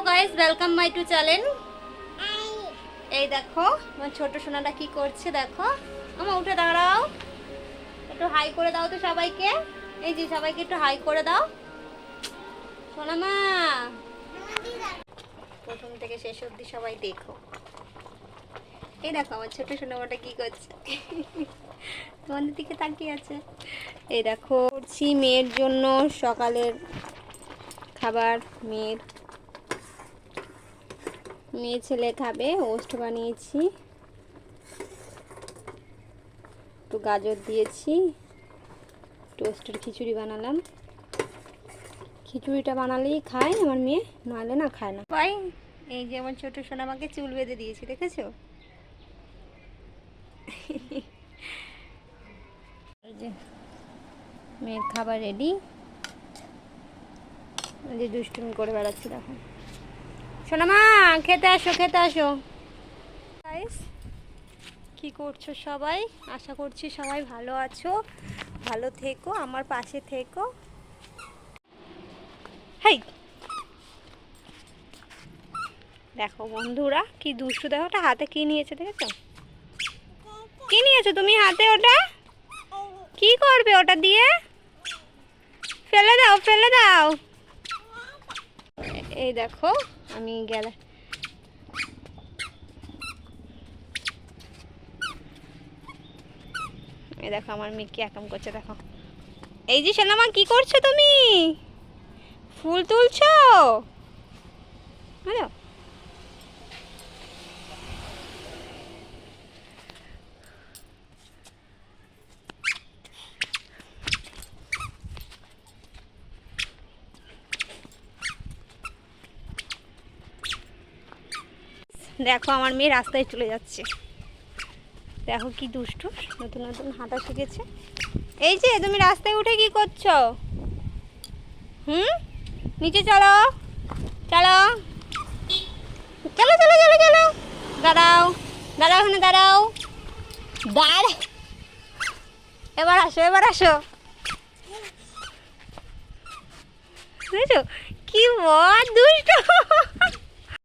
Guys, welcome my to channel. এই দেখো আমার ছোট সোনাটা কি করছে, দেখো। আমা উঠে দাঁড়াও, একটু হাই করে দাও তো সবাইকে। এই যে সবাইকে একটু হাই করে দাও সোনা মা। প্রথম থেকে শেষ অবধি সবাই দেখো। এই দেখো আমার ছোট সোনামাটা কি করছে, তোমাদের দিকে তাকিয়ে আছে। এই দেখো করছি মেয়ের জন্য সকালের খাবার। মেয়ে ছেলে খাবে, ওস্ট বানিয়েছি, একটু গাজর দিয়েছি, টোস্টের খিচুড়ি বানালাম। খিচুড়িটা বানালেই খায় আমার মেয়ে, নাহলে না খায় না। ভাই এই যে আমার ছোট সোনামাকে চুল বেঁধে দিয়েছি, দেখেছো? এই যে মেয়ের খাবার রেডি। এই যে দুষ্টুমি করে বেড়াচ্ছি, দেখো। সোনামা খেতে আসো, খেতে আসো। গাইস, কি করছো সবাই? আশা করছি সবাই ভালো আছো, ভালো থেকো, আমার পাশে থেকো। হেই দেখো বন্ধুরা কি দুষ্টু, দেখো ওটা হাতে কি নিয়েছে, দেখেছো? কি নিয়েছো তুমি হাতে? ওটা কি করবে ওটা দিয়ে? ফেলে দাও, ফেলে দাও। এই দেখো আমি গেলে এই দেখো আমার মেয়ে কি একাম করছে, দেখো। এই যে সোনামা কি করছো তুমি? ফুল তুলছো? হ্যালো, দেখো আমার মেয়ে রাস্তায় চলে যাচ্ছে, দেখো কি দুষ্টু, নতুন নতুন হাঁটা শিখেছে। এই যে তুমি রাস্তায় উঠে কি করছো? নিচে চলো, চলো, চলো চলো চলো চলো। দাঁড়াও দাঁড়াও, এখানে দাঁড়াও, দাঁড়। এবার আসো, এবার আসো। বুঝেছো কি বড় দুষ্ট।